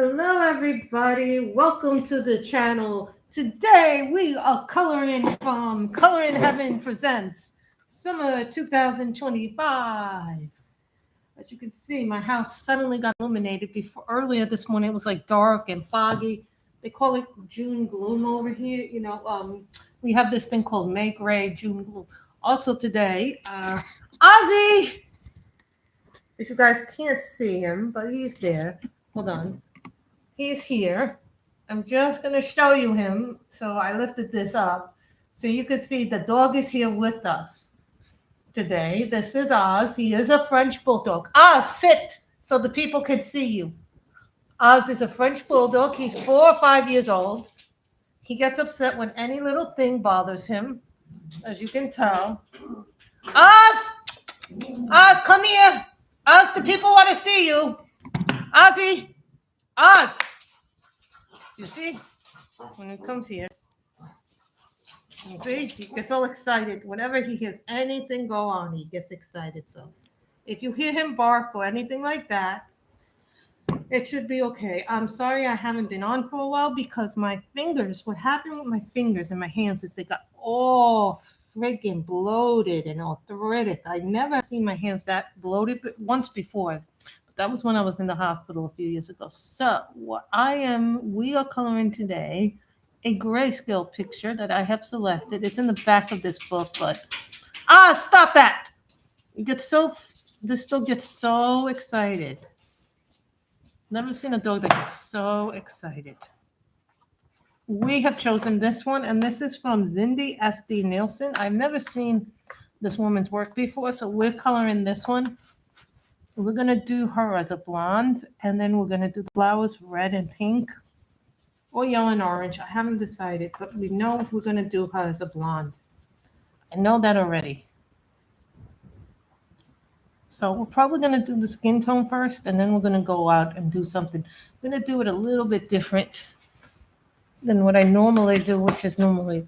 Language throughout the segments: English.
Hello, everybody. Welcome to the channel. Today we are coloring from Coloring Heaven Presents Summer 2025. As you can see, my house suddenly got illuminated. Before earlier this morning, it was like dark and foggy. They call it June gloom over here. We have this thing called May Gray, June gloom. Also today, Ozzy. If you guys can't see him, but he's there. Hold on. He's here. I'm just going to show you him. So I lifted this up so you can see the dog is here with us today. This is Oz. He is a French bulldog. Oz, sit so the people can see you. Oz is a French bulldog. He's 4 or 5 years old. He gets upset when any little thing bothers him, as you can tell. Oz! Oz, come here. Oz, the people want to see you. Ozzy! Oz! You see? When he comes here, see, he gets all excited. Whenever he hears anything go on, he gets excited. So if you hear him bark or anything like that, it should be okay. I'm sorry I haven't been on for a while because my fingers, what happened with my fingers and my hands is they got all freaking bloated and arthritic. I never seen my hands that bloated once before. That was when I was in the hospital a few years ago. So we are coloring today a grayscale picture that I have selected. It's in the back of this book, but stop that. This dog gets so excited. Never seen a dog that gets so excited. We have chosen this one, and this is from Cindy S.D. Nielsen. I've never seen this woman's work before, so we're coloring this one. We're going to do her as a blonde, and then we're going to do the flowers red and pink or yellow and orange. I haven't decided, but we know we're going to do her as a blonde. I know that already. So we're probably going to do the skin tone first, and then we're going to go out and do something. I'm going to do it a little bit different than what I normally do, which is normally.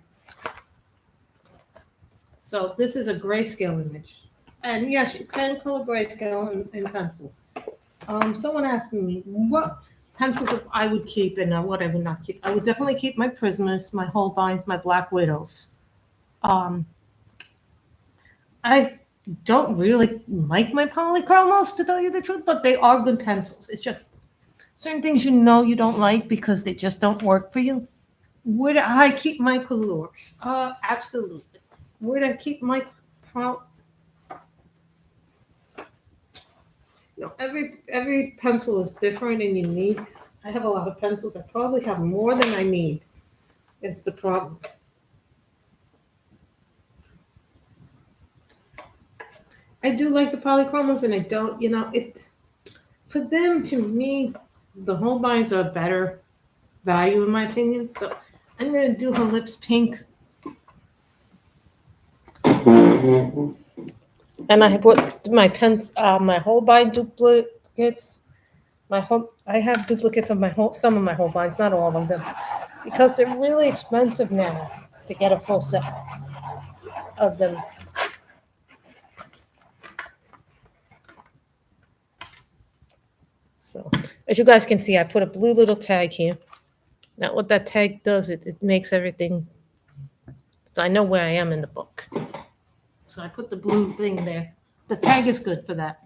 So this is a grayscale image. And yes, you can color grayscale in pencil. Someone asked me what pencils I would keep and what I would not keep. I would definitely keep my Prismas, my Holbeins, my Black Widows. I don't really like my polychromos, to tell you the truth, but they are good pencils. It's just certain things you don't like because they just don't work for you. Would I keep my colors? Absolutely. Would I keep my every pencil is different and unique. I have a lot of pencils. I probably have more than I need. It's the problem. I do like the polychromos, and I don't, for them, to me, the Holbeins are a better value in my opinion. So I'm going to do her lips pink. And I brought my my Holbein duplicates. I have duplicates of some of my Holbeins, not all of them, because they're really expensive now to get a full set of them. So as you guys can see, I put a blue little tag here. Now what that tag does, it makes everything, so I know where I am in the book. So I put the blue thing there. The tag is good for that.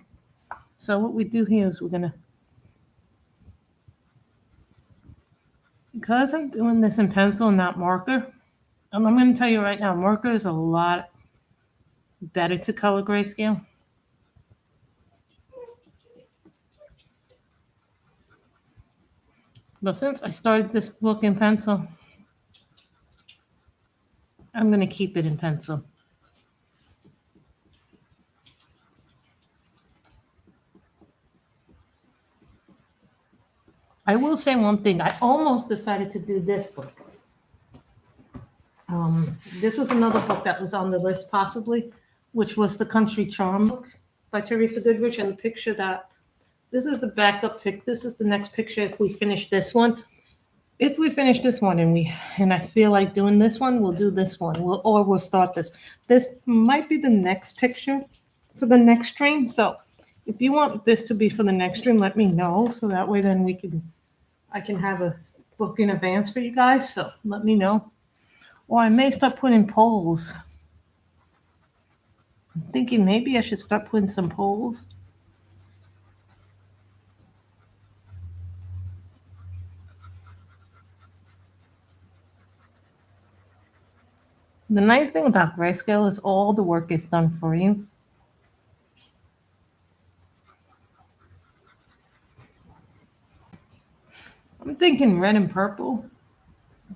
So what we do here is because I'm doing this in pencil and not marker, I'm going to tell you right now, marker is a lot better to color grayscale. But since I started this book in pencil, I'm going to keep it in pencil. I will say one thing. I almost decided to do this book. This was another book that was on the list possibly, which was the Country Charm book by Teresa Goodrich. And the picture this is the backup pic. This is the next picture if we finish this one. If we finish this one and I feel like doing this one, we'll do this one. We'll start this. This might be the next picture for the next stream. So if you want this to be for the next stream, let me know. So that way then we can I can have a book in advance for you guys, so let me know. Or I may start putting polls. I'm thinking maybe I should start putting some polls. The nice thing about Grayscale is all the work is done for you. I'm thinking red and purple,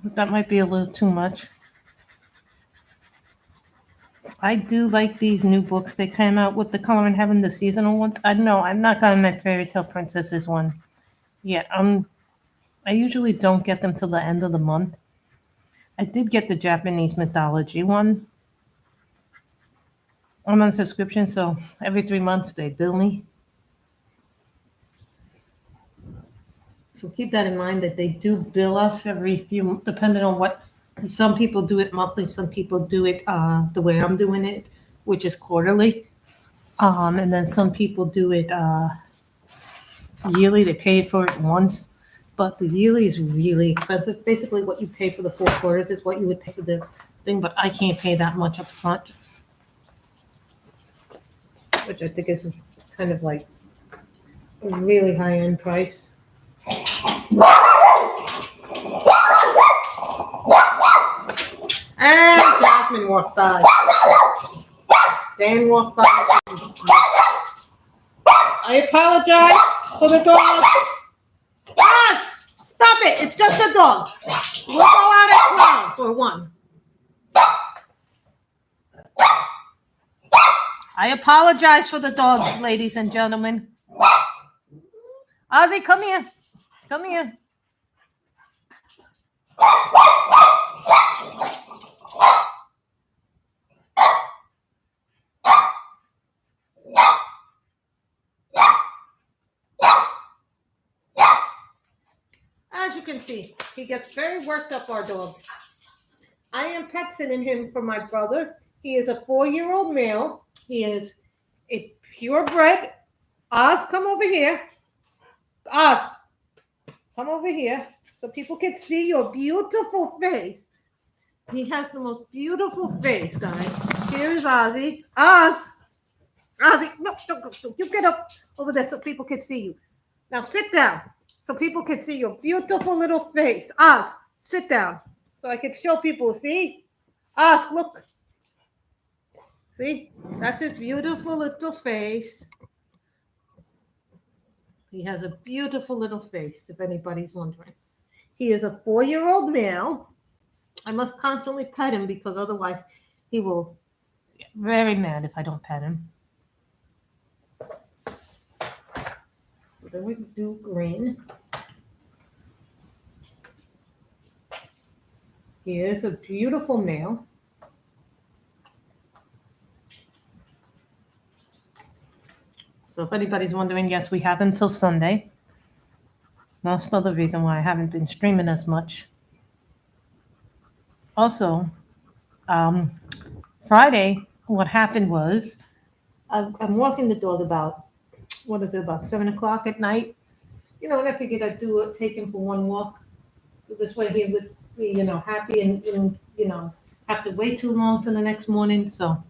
but that might be a little too much. I do like these new books they came out with, the Color in Heaven, the seasonal ones. I know I'm not gonna make Fairy Tale Princesses one yet. I usually don't get them till the end of the month. I did get the Japanese mythology one. I'm on subscription, so every 3 months they bill me. So keep that in mind that they do bill us every few, depending on what. Some people do it monthly, some people do it the way I'm doing it, which is quarterly. And then some people do it yearly. They pay for it once, but the yearly is really expensive. Basically, what you pay for the 4 quarters is what you would pay for the thing, but I can't pay that much up front, which I think is kind of like a really high-end price. And Jasmine walked by. Dan walked by. I apologize for the dog. Ah, stop it. It's just a dog. We'll go out at 12 for one. I apologize for the dogs, ladies and gentlemen. Ozzy, come here. Come here. As you can see, he gets very worked up, our dog. I am pet sitting him for my brother. He is a 4-year-old male. He is a purebred. Oz, come over here. Oz, come over here so people can see your beautiful face. He has the most beautiful face, guys. Here's Ozzy. Oz. Ozzy, no, don't. You get up over there so people can see you. Now sit down so people can see your beautiful little face. Oz, sit down so I can show people. See? Oz, look. See? That's his beautiful little face. He has a beautiful little face, if anybody's wondering. He is a 4-year-old male. I must constantly pet him because otherwise he will get very mad if I don't pet him. So then we do green. He is a beautiful male. So if anybody's wondering, yes, we have until Sunday. That's another reason why I haven't been streaming as much. Also, Friday, what happened was I'm walking the dog about, about 7 o'clock at night. And I figured I'd take him for one walk. So this way he would be, happy and have to wait too long till the next morning. So,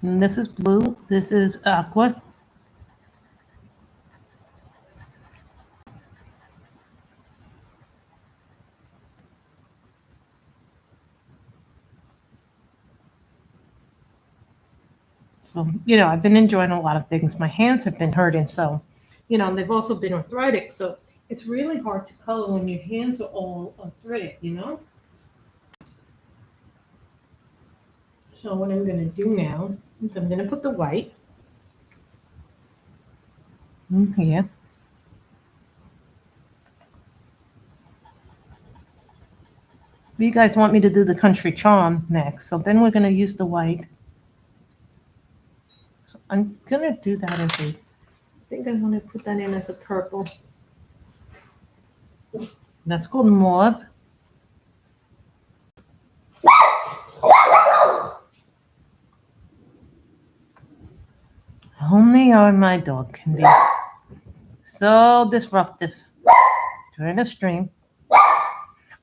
And this is blue. This is aqua. So, I've been enjoying a lot of things. My hands have been hurting. So, and they've also been arthritic. So it's really hard to color when your hands are all arthritic, So what I'm going to do now is I'm going to put the white in here. You guys want me to do the country charm next. So then we're going to use the white. So I'm going to do that as I think I want to put that in as a purple. That's called mauve. funny or my dog can be so disruptive during the stream.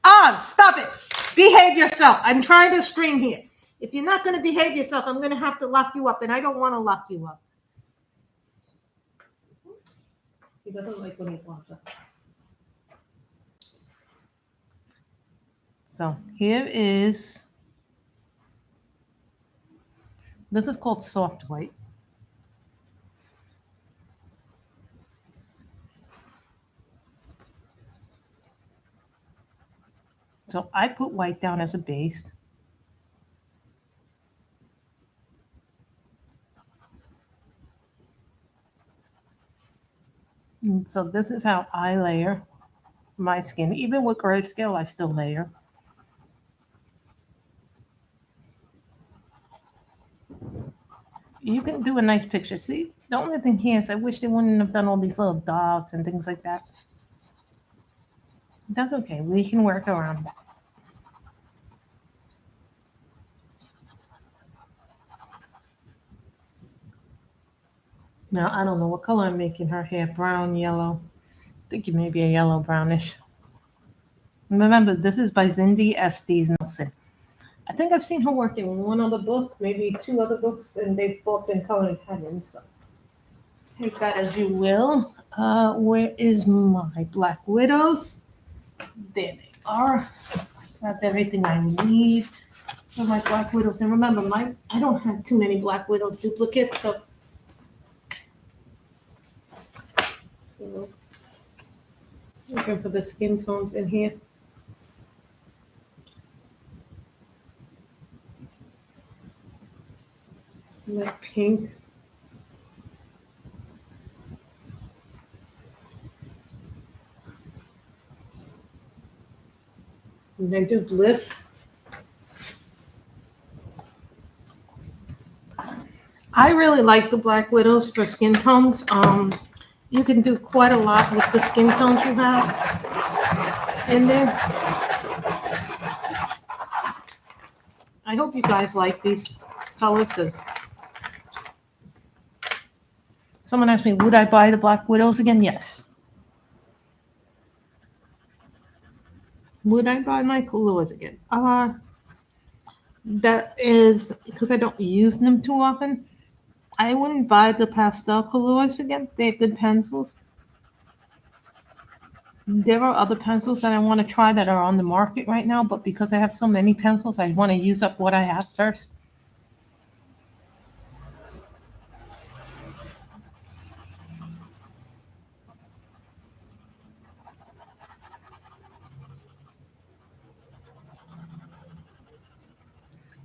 Ah, stop it. Behave yourself. I'm trying to stream here. If you're not going to behave yourself, I'm going to have to lock you up, and I don't want to lock you up. He doesn't like when he's locked up. So here is, this is called soft white. So I put white down as a base. And so this is how I layer my skin. Even with grayscale, I still layer. You can do a nice picture. See, the only thing here is I wish they wouldn't have done all these little dots and things like that. That's okay. We can work around that. Now, I don't know what color I'm making her hair. Brown, yellow. I think it may be a yellow brownish. Remember, this is by Cindy S.D. Nelson. I think I've seen her work in one other book, maybe two other books, and they've both been colored heaven. So take that as you will. Where is my Black Widows? There they are. Got everything I need for my Black Widows. And remember, I don't have too many Black Widow duplicates, so looking for the skin tones in here. Like pink. And then do Bliss. I really like the Black Widows for skin tones. You can do quite a lot with the skin tones you have in there. I hope you guys like these colors because someone asked me, would I buy the Black Widows again? Yes. Would I buy my colors again? That is because I don't use them too often. I wouldn't buy the pastel colors again. They're good pencils. There are other pencils that I want to try that are on the market right now, but because I have so many pencils, I want to use up what I have first.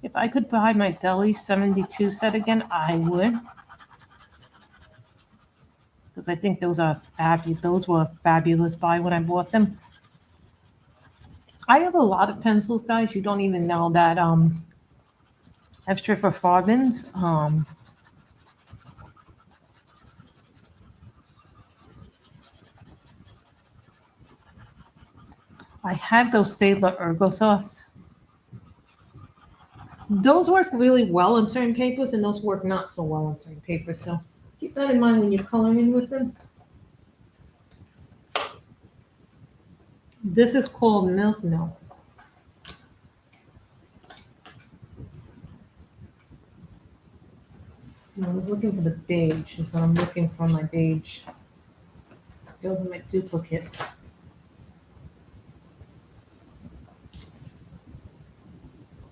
If I could buy my Deli 72 set again, I would. Because I think those are fabulous. Those were a fabulous buy when I bought them. I have a lot of pencils, guys. You don't even know that. Extra for Farbins. I have those Staedtler Ergo Softs. Those work really well on certain papers, and those work not so well on certain papers. So keep that in mind when you're coloring with them. This is called Milk Milk. I was looking for the beige. Is what I'm looking for, my beige. Those are my duplicates.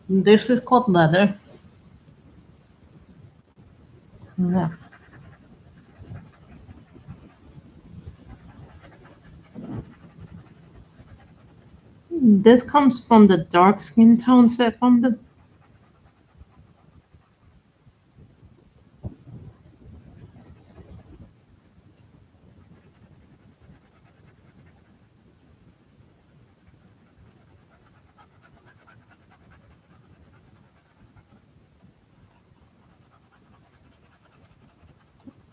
This is called Leather. No. This comes from the dark skin tone set from the.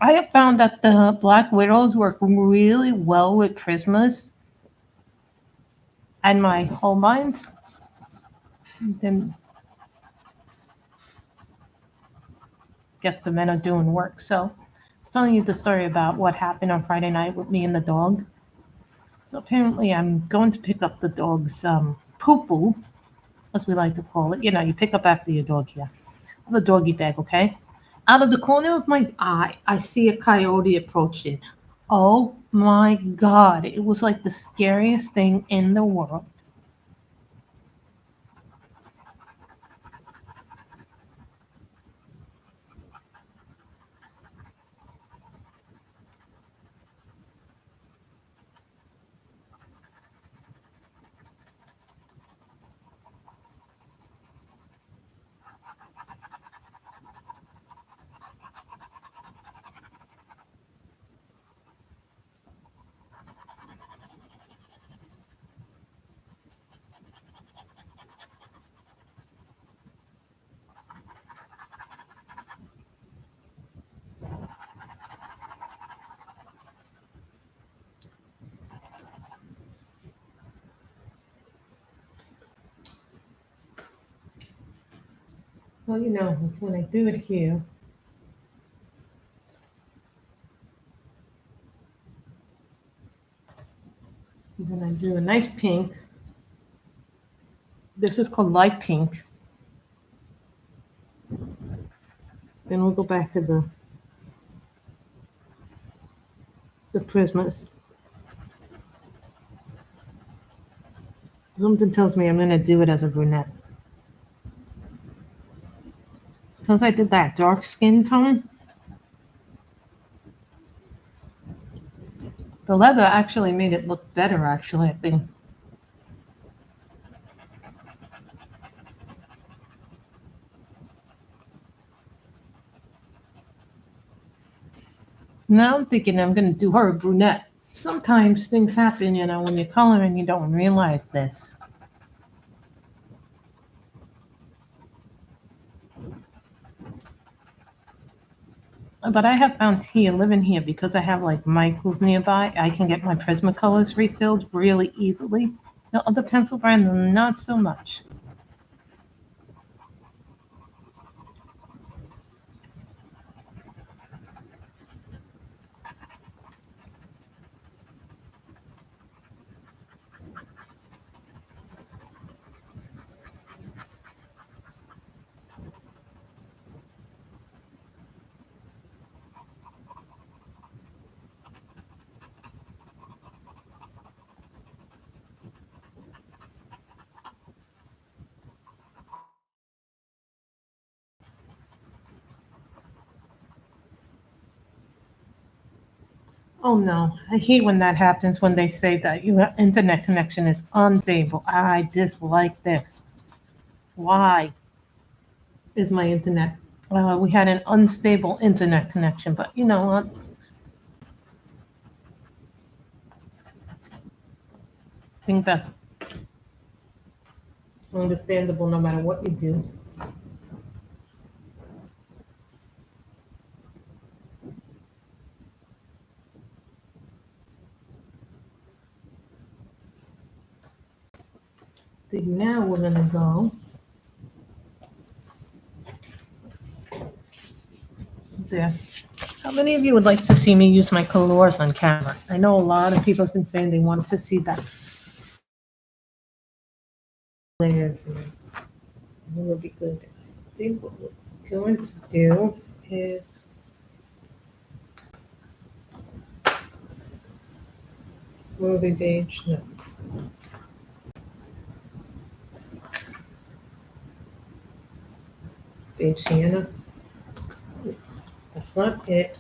I have found that the Black Widows work really well with Prismas and my Holbeins. Then guess the men are doing work. So telling you the story about what happened on Friday night with me and the dog. So apparently, I'm going to pick up the dog's poo-poo, as we like to call it. You know, you pick up after your dog here, the doggy bag. Okay. Out of the corner of my eye, I see a coyote approaching. Oh my God! It was like the scariest thing in the world. Well, you know, when I do it here, then I do a nice pink. This is called light pink. Then we'll go back to the prismas. Something tells me I'm going to do it as a brunette. Because I did that dark skin tone, the leather actually made it look better, actually, I think. Now I'm thinking I'm going to do her a brunette. Sometimes things happen, you know, when you're coloring, you don't realize this. But I have found here, living here, because I have like Michael's nearby, I can get my Prismacolors refilled really easily. The other pencil brands, not so much. Oh no, I hate when that happens when they say that your internet connection is unstable. I dislike this. Why is my internet? We had an unstable internet connection, but you know what? I think that's understandable no matter what you do. See, now we're gonna go there. How many of you would like to see me use my colors on camera? I know a lot of people have been saying they want to see that. Layers, and it will be good. I think what we're going to do is rosy beige. No, beige sienna. That's not it.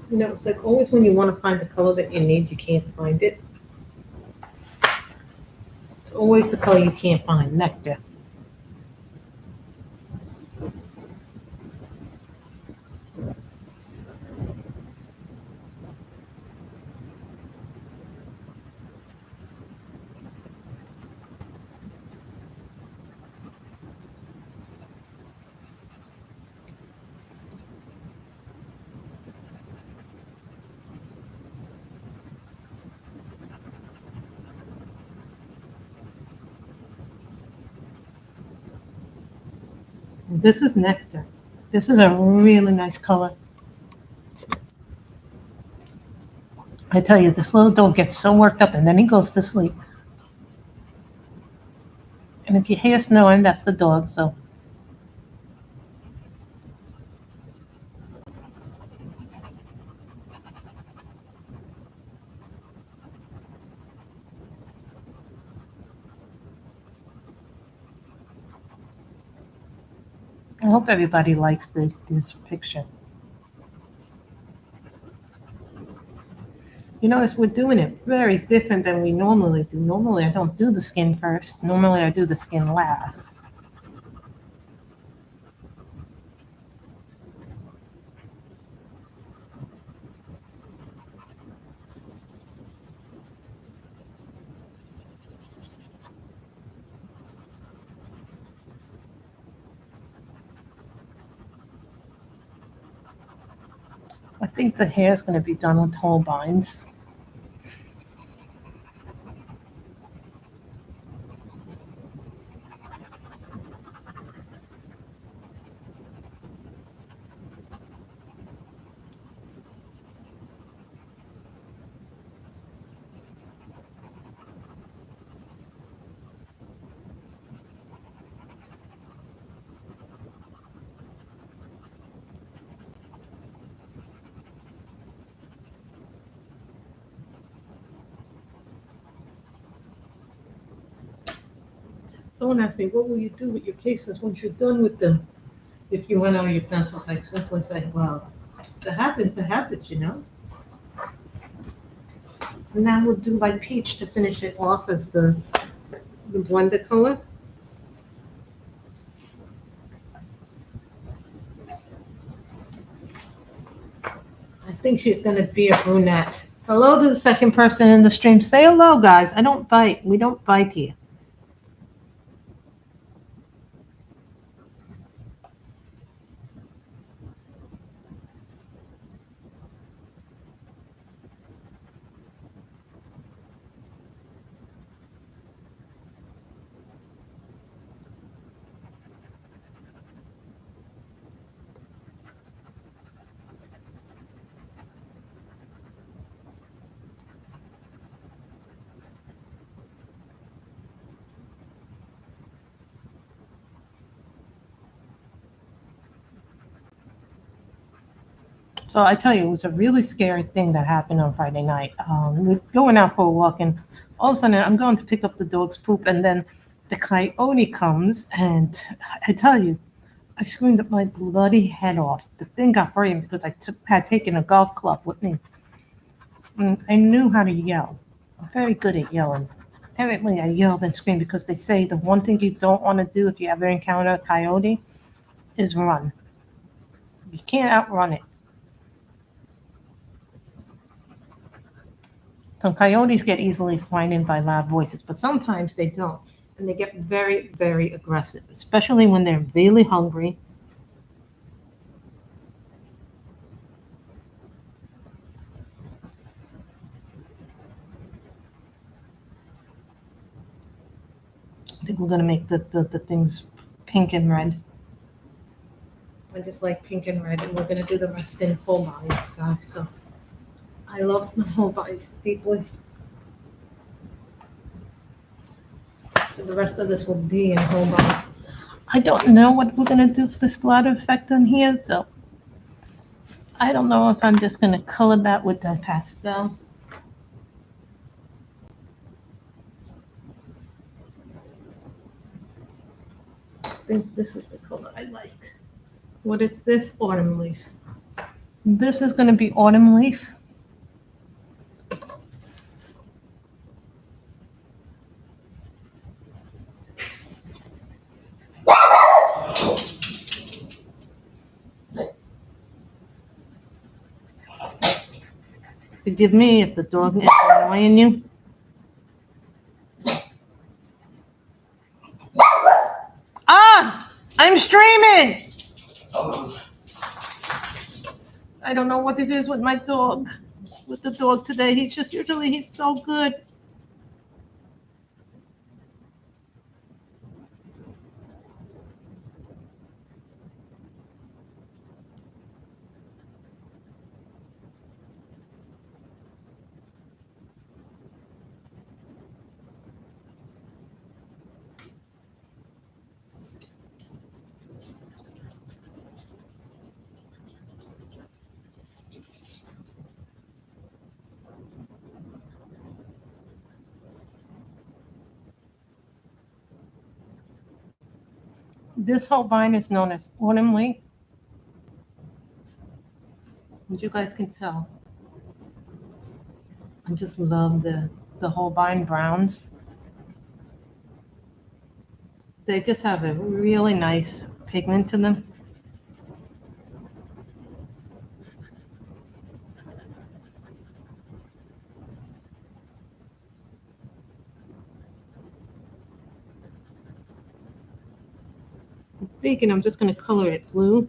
You know, it's like always when you want to find the color that you need, you can't find it. It's always the color you can't find, nectar. This is nectar. This is a really nice color. I tell you, this little dog gets so worked up and then he goes to sleep. And if you hear snoring, that's the dog, so. I hope everybody likes this picture. You notice we're doing it very different than we normally do. Normally I don't do the skin first. Normally I do the skin last. I think the hair is going to be done with Holbein's. Someone asked me, what will you do with your cases once you're done with them? If you run out of your pencils, I simply say, well, the habit's the habit, you know? And now we'll do by peach to finish it off as the blender color. I think she's going to be a brunette. Hello to the second person in the stream. Say hello, guys. I don't bite. We don't bite here. So I tell you, it was a really scary thing that happened on Friday night. We're going out for a walk, and all of a sudden I'm going to pick up the dog's poop, and then the coyote comes, and I tell you, I screamed up my bloody head off. The thing got frightened because I had taken a golf club with me. And I knew how to yell. I'm very good at yelling. Apparently, I yelled and screamed because they say the one thing you don't want to do if you ever encounter a coyote is run. You can't outrun it. Some coyotes get easily frightened by loud voices, but sometimes they don't. And they get very, very aggressive, especially when they're really hungry. I think we're going to make the things pink and red. I just like pink and red, and we're going to do the rest in Holbein's, guys. So I love my Holbein's deeply. So the rest of this will be in Holbein's. I don't know what we're going to do for the splatter effect on here, so I don't know if I'm just going to color that with the pastel. I think this is the color I like. What is this? Autumn leaf. This is going to be autumn leaf. Forgive me if the dog is annoying you. Ah! I'm streaming! I don't know what this is with my dog. With the dog today. He's so good. This whole vine is known as autumn leaf. As you guys can tell, I just love the whole vine browns. They just have a really nice pigment to them. I'm thinking I'm just going to color it blue.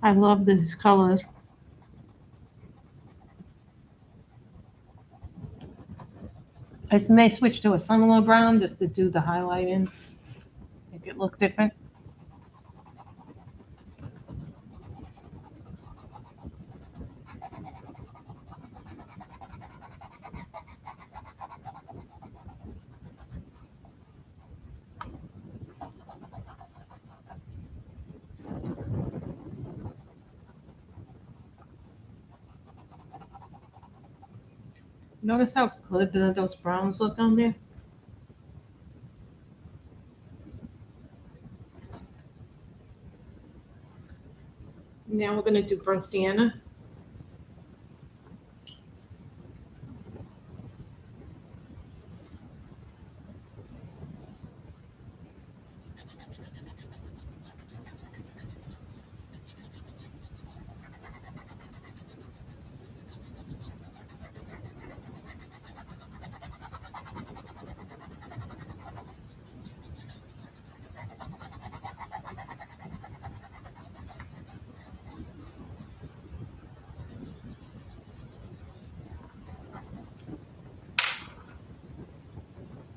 I love these colors. I may switch to a similar brown just to do the highlighting, make it look different. Notice how good those browns look on there? Now we're going to do burnt sienna.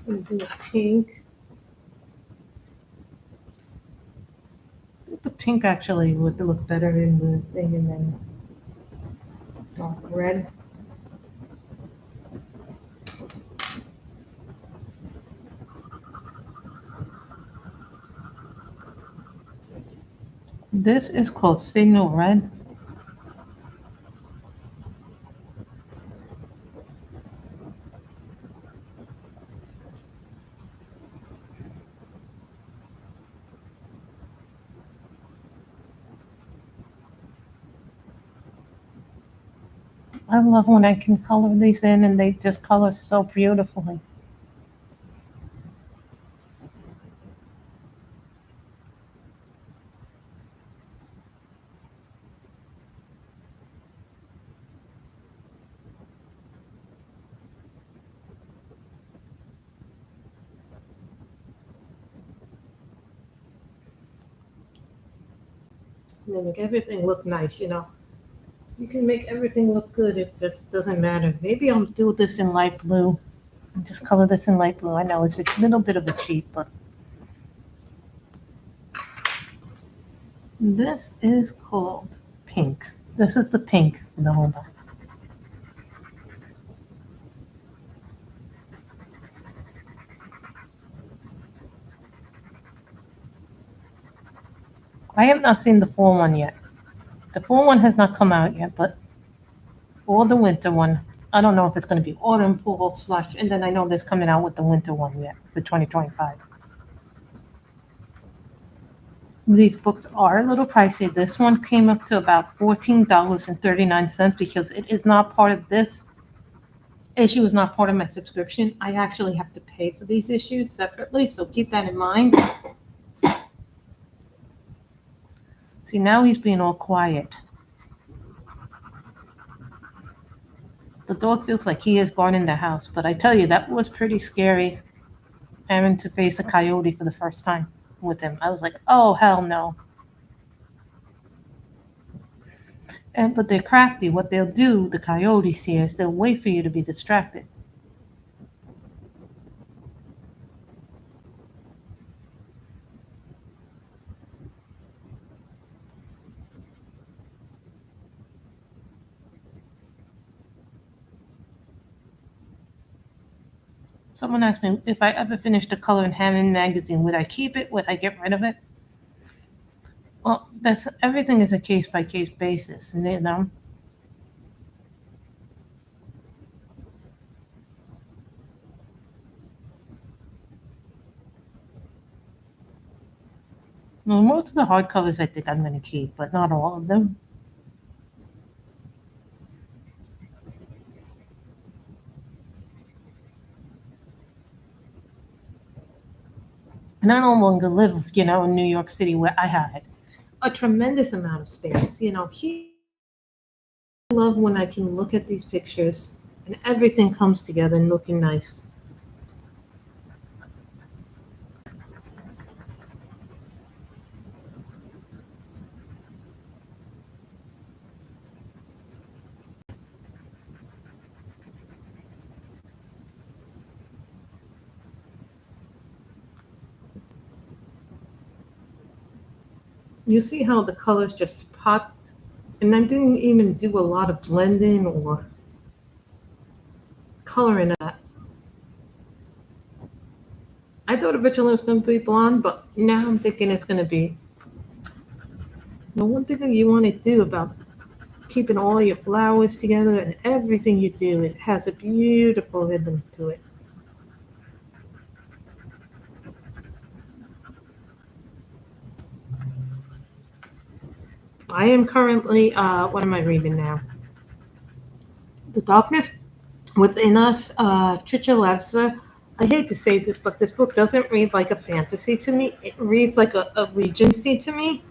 I'm going to do a pink. I think the pink actually would look better in the thing, and then dark red. This is called Signal Red. I love when I can color these in and they just color so beautifully. And they make everything look nice, you know. You can make everything look good. It just doesn't matter. Maybe I'll do this in light blue. And just color this in light blue. I know it's a little bit of a cheat, but this is called pink. This is the pink in the whole box. I have not seen the fall one yet. The fall one has not come out yet, but or the winter one. I don't know if it's going to be autumn, fall, slush, and then I know there's coming out with the winter one yet for 2025. These books are a little pricey. This one came up to about $14.39 because it is not part of this issue, is not part of my subscription. I actually have to pay for these issues separately, so keep that in mind. See, now he's being all quiet. The dog feels like he is guarding the house, but I tell you, that was pretty scary. having to face a coyote for the first time with him. I was like, oh, hell no. But they're crafty. What they'll do, the coyotes here, is they'll wait for you to be distracted. Someone asked me if I ever finished a Color in Heaven magazine, would I keep it? Would I get rid of it? Well, everything is a case by case basis, you know. Well, most of the hardcovers I think I'm going to keep, but not all of them. And I no longer live, in New York City where I had a tremendous amount of space. I love when I can look at these pictures and everything comes together and looking nice. You see how the colors just pop, and I didn't even do a lot of blending or coloring that. I thought originally it was going to be blonde, but now I'm thinking it's going to be. The one thing that you want to do about keeping all your flowers together and everything you do, it has a beautiful rhythm to it. I am currently, what am I reading now? The Darkness Within Us, Chichalevsva. I hate to say this, but this book doesn't read like a fantasy to me. It reads like a Regency to me.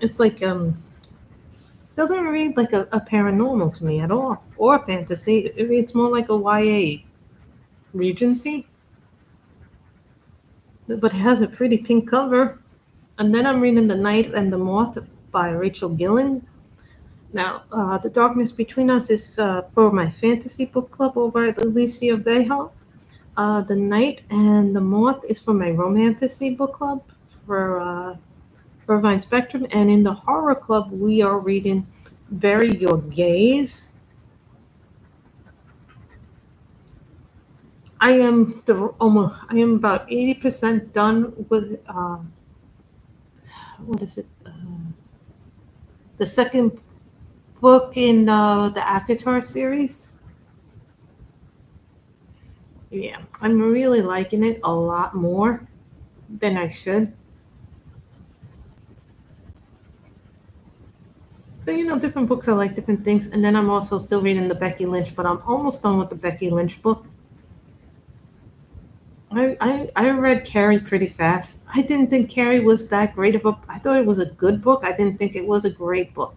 It's like, doesn't read like a paranormal to me at all, or a fantasy. It reads more like a YA Regency. But it has a pretty pink cover. And then I'm reading The Night and the Moth by Rachel Gillen. Now, The Darkness Between Us is for my fantasy book club over at Alicia Bejo. The Night and the Moth is for my romantasy book club for Irvine Spectrum. And in the horror club, we are reading Bury Your Gaze. I am about 80% done with what is it? The second book in the ACOTAR series. Yeah, I'm really liking it a lot more than I should. So, different books I like different things. And then I'm also still reading the Becky Lynch, but I'm almost done with the Becky Lynch book. I read Carrie pretty fast. I didn't think Carrie was that great of a. I thought it was a good book. I didn't think it was a great book.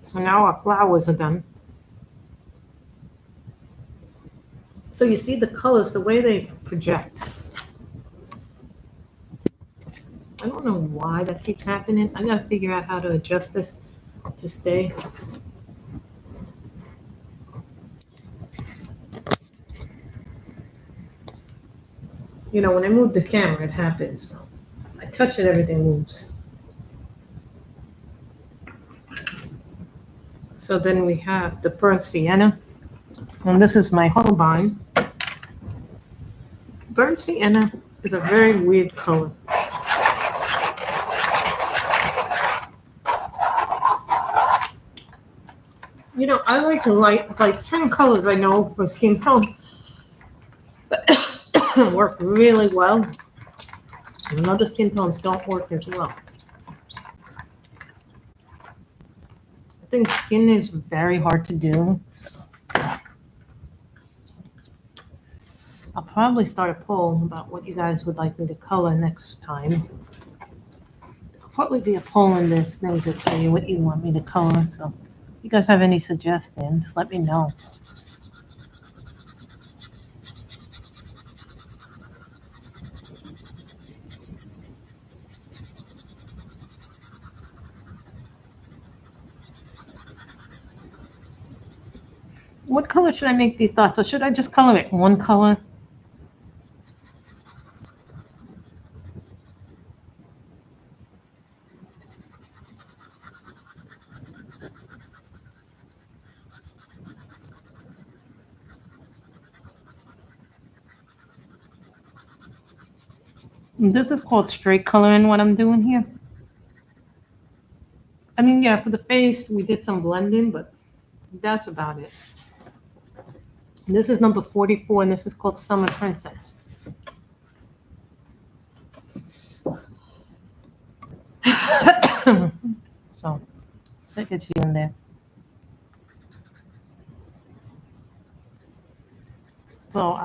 So now our flowers are done. So you see the colors, the way they project. I don't know why that keeps happening. I gotta figure out how to adjust this to stay. When I move the camera, it happens. So I touch it, everything moves. So then we have the burnt sienna. And this is my Holbein. Burnt sienna is a very weird color. I like to like certain colors I know for skin tone. But work really well. And other skin tones don't work as well. I think skin is very hard to do. I'll probably start a poll about what you guys would like me to color next time. There'll probably be a poll in this thing to tell you what you want me to color. So if you guys have any suggestions, let me know. What color should I make these dots? Or should I just color it one color? This is called straight coloring, what I'm doing here. I mean, yeah, for the face, we did some blending, but that's about it. This is number 44, and this is called Summer Princess. So, that gets you in there. So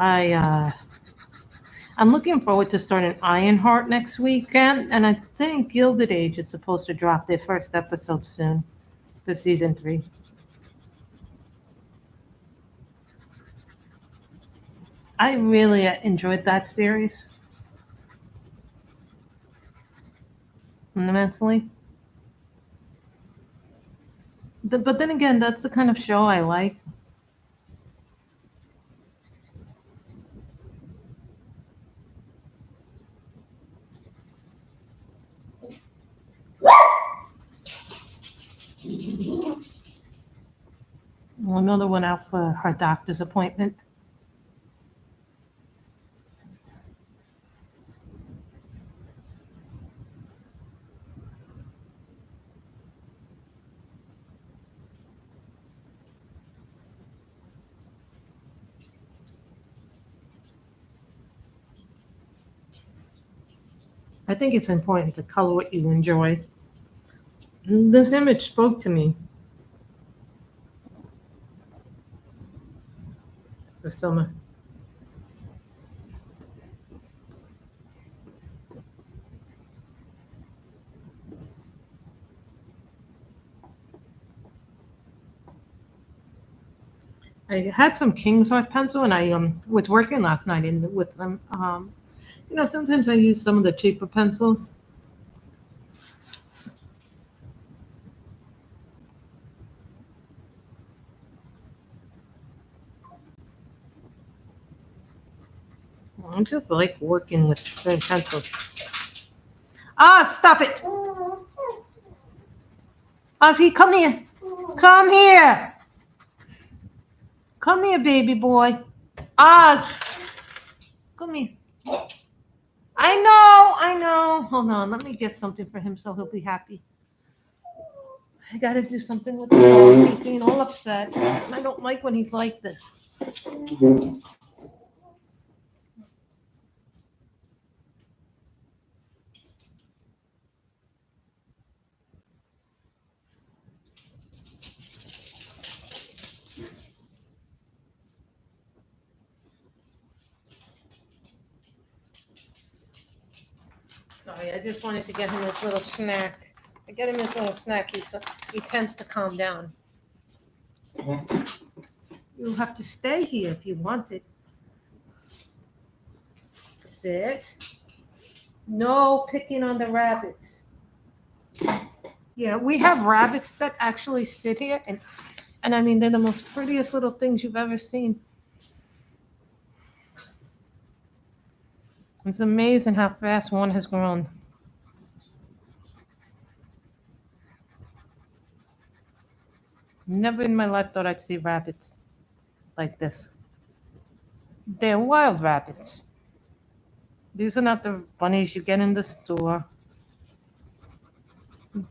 I'm looking forward to starting Ironheart next weekend, and I think Gilded Age is supposed to drop their first episode soon for season 3. I really enjoyed that series immensely. But then again, that's the kind of show I like. Another one out for her doctor's appointment. I think it's important to color what you enjoy. This image spoke to me. For summer. I had some King's Art pencil, and I was working last night with them. You know, sometimes I use some of the cheaper pencils. I just like working with thin pencils. Ah, stop it! Ozzy, come here. Come here. Come here, baby boy. Oz, come here. I know. Hold on, let me get something for him so he'll be happy. I gotta do something with him. He's being all upset. I don't like when he's like this. Sorry, I just wanted to get him this little snack. I get him this little snack, he tends to calm down. You'll have to stay here if you want it. Sit. No picking on the rabbits. Yeah, we have rabbits that actually sit here, and I mean, they're the most prettiest little things you've ever seen. It's amazing how fast one has grown. Never in my life thought I'd see rabbits like this. They're wild rabbits. These are not the bunnies you get in the store.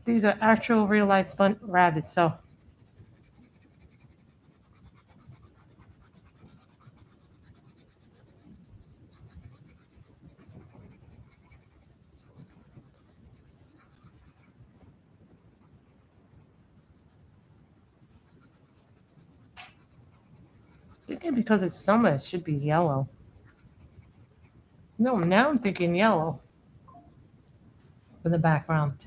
These are actual real life rabbits. So thinking because it's summer, it should be yellow. No, now I'm thinking yellow for the background.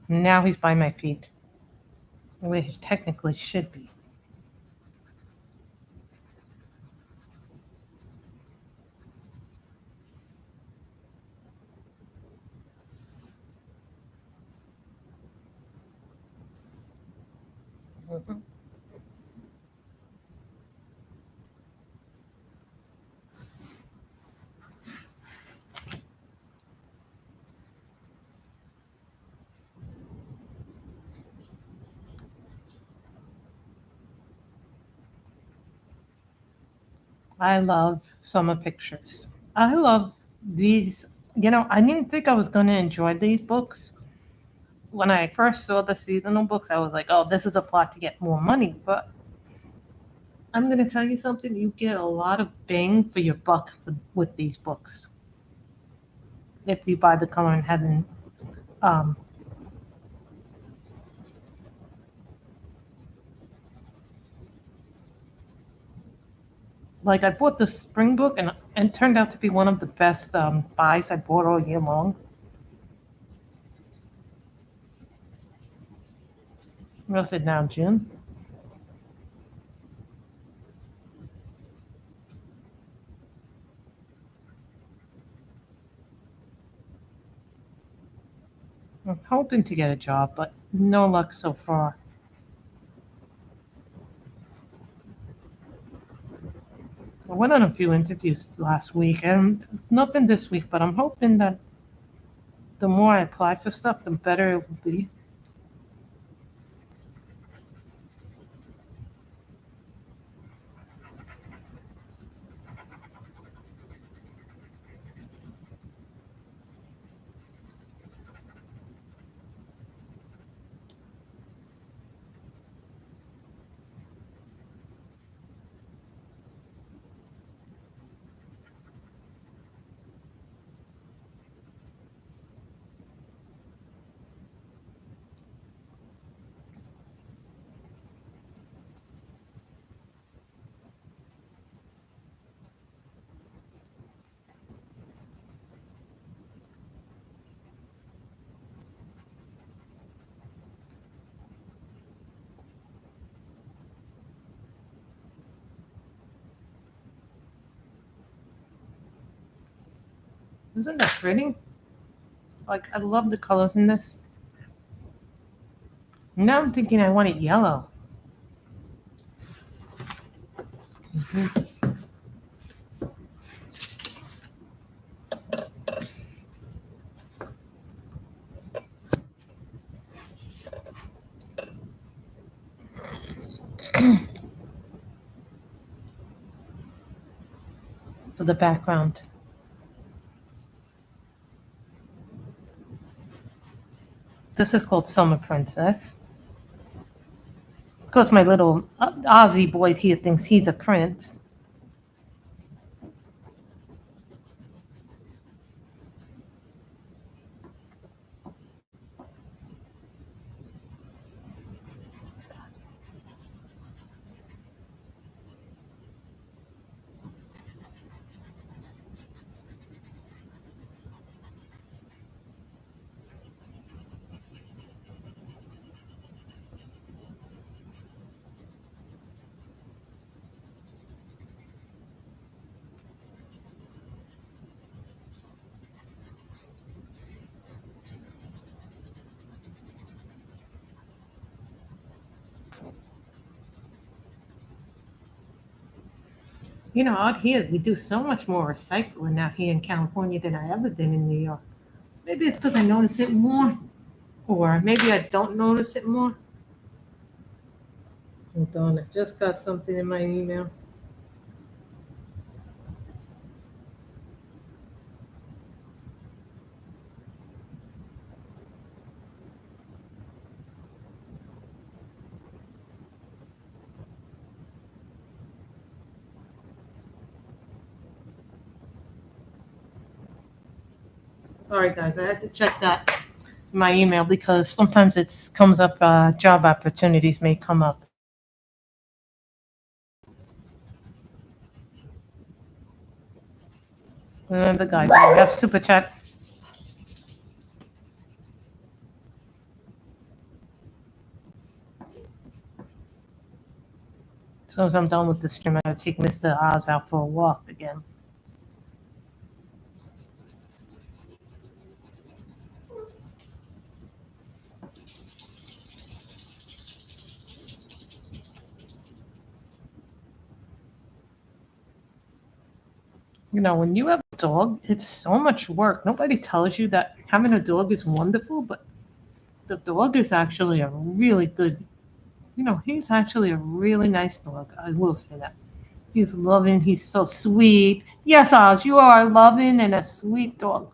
Now he's by my feet, where he technically should be. Mhm. I love summer pictures. I love these. I didn't think I was going to enjoy these books. When I first saw the seasonal books, I was like, oh, this is a plot to get more money. But I'm going to tell you something. You get a lot of bang for your buck with these books if you buy the Color in Heaven. Um, like I bought the spring book and it turned out to be one of the best buys I bought all year long. What else it now, June? I'm hoping to get a job, but no luck so far. I went on a few interviews last week, and nothing this week, but I'm hoping that the more I apply for stuff, the better it will be. Isn't that pretty? Like, I love the colors in this. Now I'm thinking I want it yellow. Mhm. For the background. This is called Summer Princess. Of course, my little Aussie boy here thinks he's a prince. Out here, we do so much more recycling out here in California than I ever did in New York. Maybe it's because I notice it more, or maybe I don't notice it more. Hold on, I just got something in my email. Sorry, guys, I had to check that in my email because sometimes it comes up, job opportunities may come up. Remember, guys, we have super chat. As soon as I'm done with the stream, I'm going to take Mr. Oz out for a walk again. You know, when you have a dog, it's so much work. Nobody tells you that having a dog is wonderful, but the dog is actually a really good, he's actually a really nice dog. I will say that. He's loving. He's so sweet. Yes, Oz, you are loving and a sweet dog.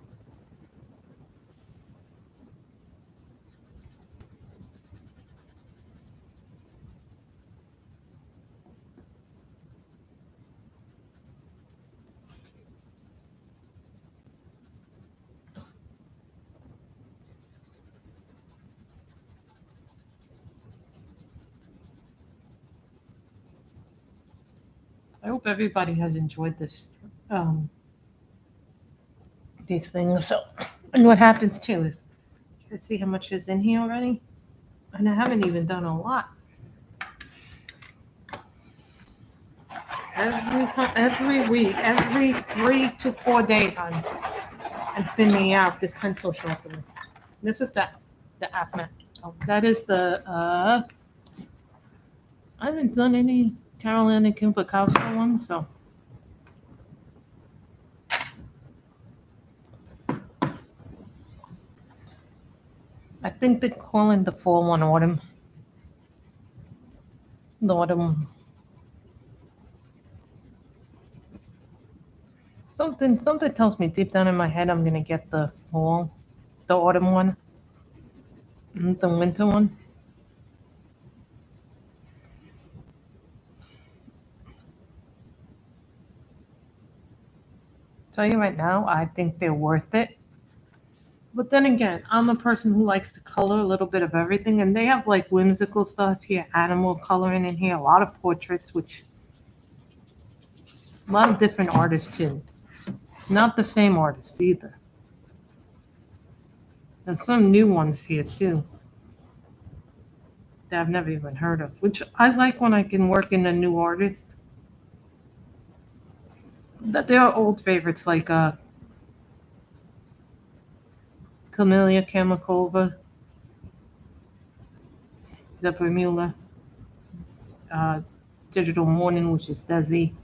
I hope everybody has enjoyed this, these things. So, and what happens too is, let's see how much is in here already, and I haven't even done a lot. Every week, every 3 to 4 days, I'm thinning out this pencil sharpener. This is the Afmat. Oh, that is the I haven't done any Carolina Kimpakowska ones, so. I think they're calling the fall one autumn. The autumn. Something tells me deep down in my head I'm gonna get the autumn one, the winter one. Tell you right now, I think they're worth it. But then again, I'm a person who likes to color a little bit of everything, and they have like whimsical stuff here, animal coloring in here, a lot of portraits, which a lot of different artists too. Not the same artists either. And some new ones here too that I've never even heard of, which I like when I can work in a new artist. That there are old favorites like Camellia Kamakova, Zebremula, Digital Morning, which is Desi.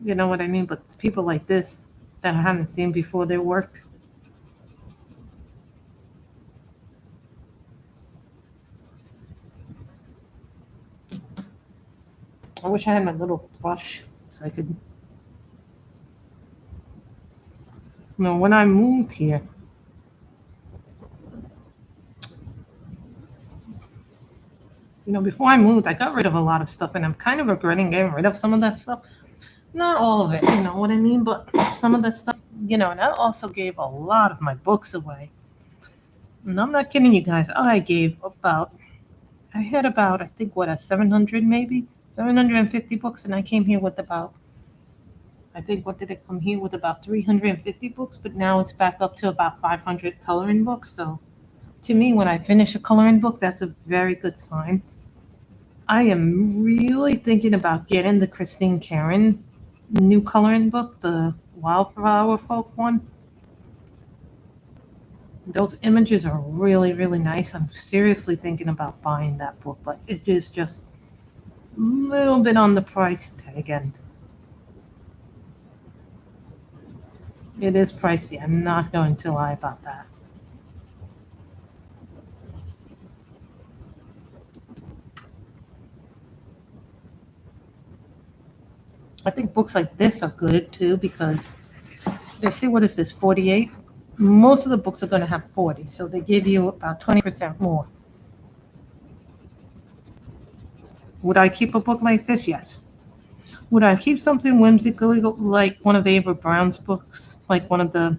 You know what I mean? But people like this that I haven't seen before their work. I wish I had my little brush so I could. When I moved here, before I moved, I got rid of a lot of stuff, and I'm kind of regretting getting rid of some of that stuff. Not all of it, you know what I mean? But some of that stuff, and I also gave a lot of my books away. And I'm not kidding you guys. I had about, I think, 700 maybe? 750 books, and I came here with about, I think, what did it come here with? About 350 books, but now it's back up to about 500 coloring books. So to me, when I finish a coloring book, that's a very good sign. I am really thinking about getting the Christine Karen new coloring book, the Wildflower Folk one. Those images are really, really nice. I'm seriously thinking about buying that book, but it is just a little bit on the price tag end. It is pricey. I'm not going to lie about that. I think books like this are good too because they see, what is this, 48? Most of the books are going to have 40, so they give you about 20% more. Would I keep a book like this? Yes. Would I keep something whimsical like one of Ava Brown's books, like one of the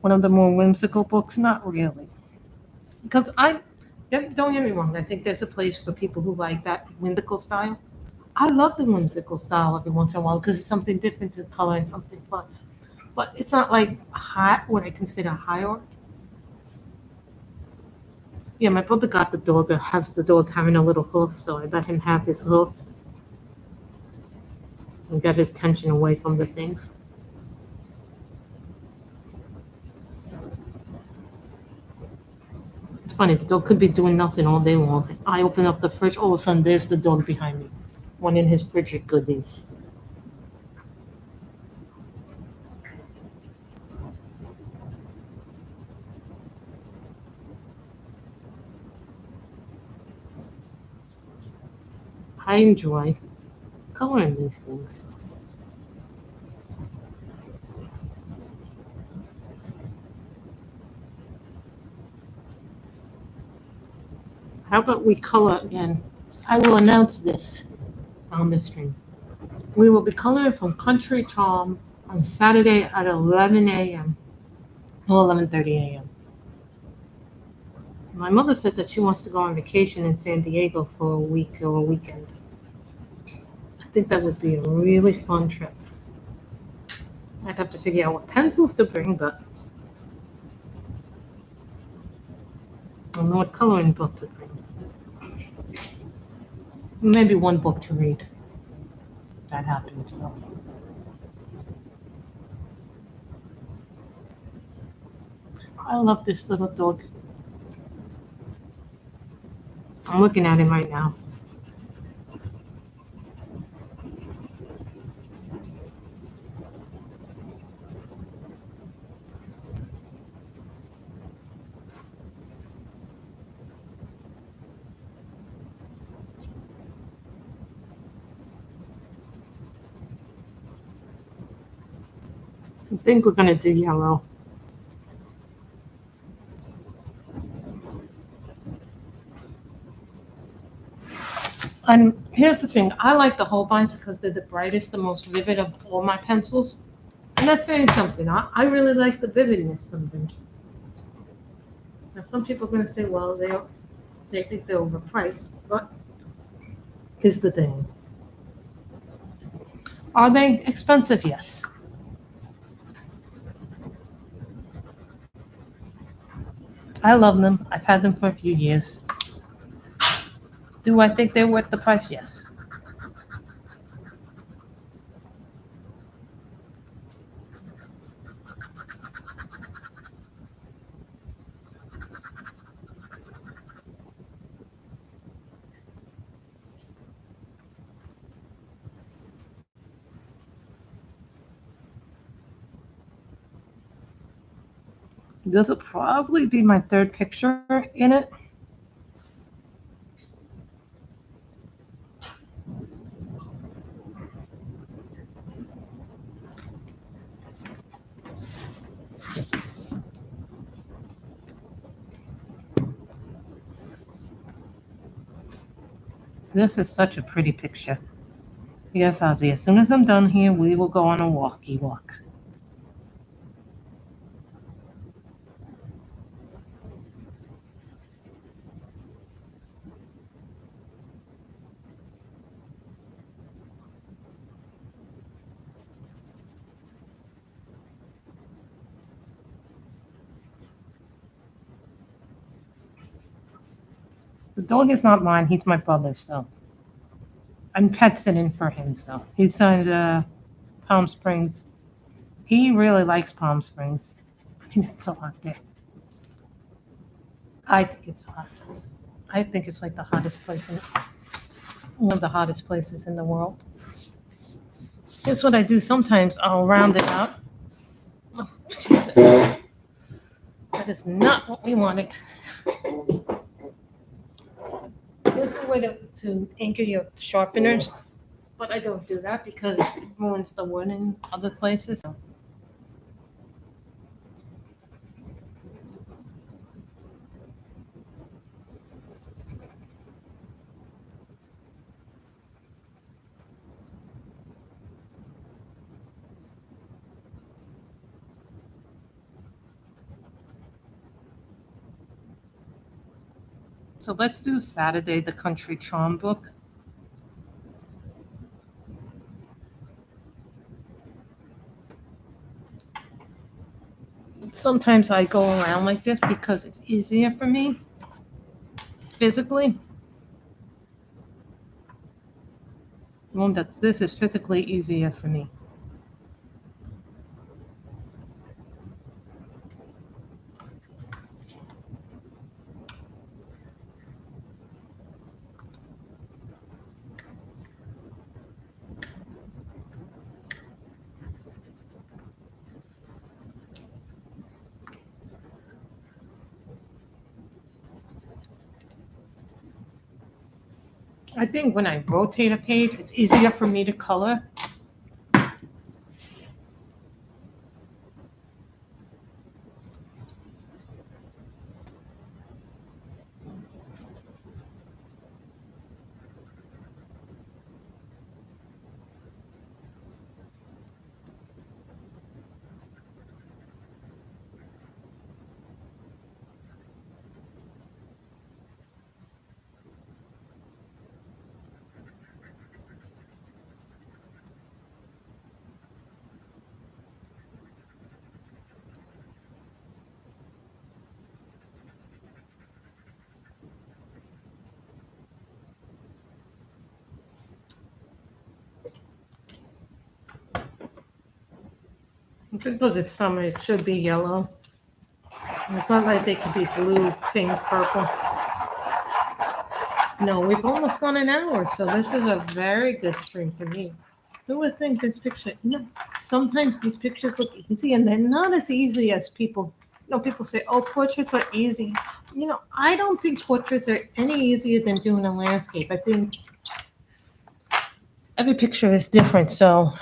One of the more whimsical books? Not really. Because don't get me wrong, I think there's a place for people who like that whimsical style. I love the whimsical style every once in a while because it's something different to color and something fun. But it's not like high, what I consider high art. Yeah, my brother got the dog, has the dog having a little hoof, so I let him have his hoof and get his tension away from the things. It's funny, the dog could be doing nothing all day long. I open up the fridge, all of a sudden there's the dog behind me, one in his fridge of goodies. I enjoy coloring these things. How about we color again? I will announce this on the stream. We will be coloring from Country Charm on Saturday at 11 a.m. or 11:30 a.m. My mother said that she wants to go on vacation in San Diego for a week or a weekend. I think that would be a really fun trip. I'd have to figure out what pencils to bring, but I don't know what coloring book to bring. Maybe one book to read. That happens. So. I love this little dog. I'm looking at him right now. I think we're gonna do yellow. And here's the thing, I like the Holbeins because they're the brightest, the most vivid of all my pencils. And that's saying something. I really like the vividness of them. Now, some people are going to say, well, they think they're overpriced, but here's the thing. Are they expensive? Yes. I love them. I've had them for a few years. Do I think they're worth the price? Yes. This will probably be my third picture in it. This is such a pretty picture. Yes, Ozzy, as soon as I'm done here, we will go on a walkie walk. The dog is not mine, he's my brother's, so I'm pet sitting for him, so he's in Palm Springs. He really likes Palm Springs. I mean, it's so hot there. I think it's hot. I think it's like the hottest place one of the hottest places in the world. Here's what I do sometimes. I'll round it out. Oh, Jesus. That is not what we wanted. Here's a way to anchor your sharpeners, but I don't do that because it ruins the wood in other places. So let's do Saturday, the Country Charm book. Sometimes I go around like this because it's easier for me physically. Well, this is physically easier for me. I think when I rotate a page, it's easier for me to color. Because it's summer, it should be yellow. It's not like they could be blue, pink, purple. No, we've almost gone an hour, so this is a very good stream for me. Who would think this picture? Sometimes these pictures look easy, and they're not as easy as people. People say, "Oh, portraits are easy." I don't think portraits are any easier than doing a landscape. I think every picture is different. So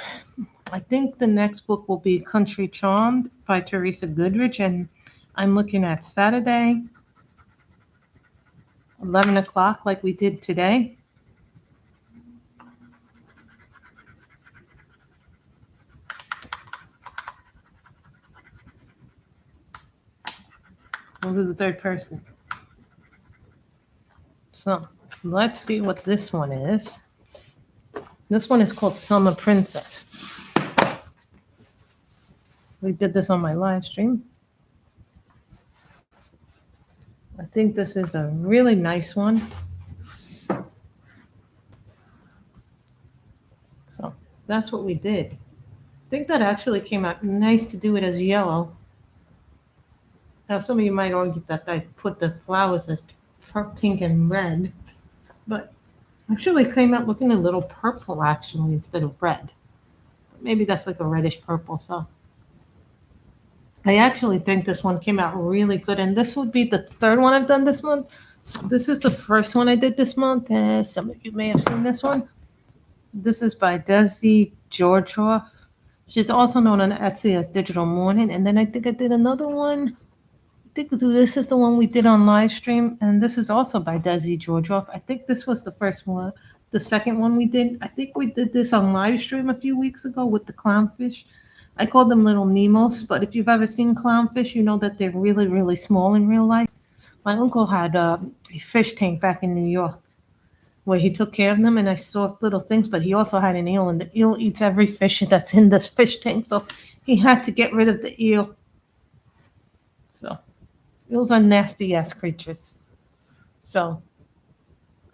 I think the next book will be Country Charmed by Teresa Goodrich, and I'm looking at Saturday, 11 o'clock, like we did today. We'll do the third person. So let's see what this one is. This one is called Summer Princess. We did this on my live stream. I think this is a really nice one. So that's what we did. I think that actually came out nice to do it as yellow. Now, some of you might argue that I put the flowers as pink and red, but actually came out looking a little purple actually instead of red. Maybe that's like a reddish purple. So I actually think this one came out really good, and this would be the third one I've done this month. This is the first one I did this month. Some of you may have seen this one. This is by Desi Georgioff. She's also known on Etsy as Digital Morning. And then I think I did another one. I think this is the one we did on Livestream, and this is also by Desi Georgioff. I think this was the first one. The second one we did, I think we did this on Livestream a few weeks ago with the clownfish. I call them little Nemos, but if you've ever seen clownfish, you know that they're really, really small in real life. My uncle had a fish tank back in New York where he took care of them, and I saw little things, but he also had an eel, and the eel eats every fish that's in this fish tank, so he had to get rid of the eel. So eels are nasty-ass creatures. So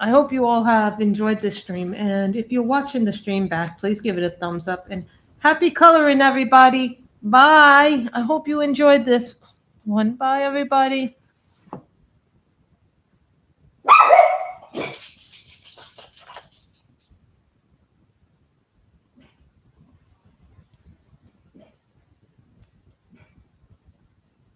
I hope you all have enjoyed this stream, and if you're watching the stream back, please give it a thumbs up, and happy coloring, everybody. Bye. I hope you enjoyed this one. Bye, everybody.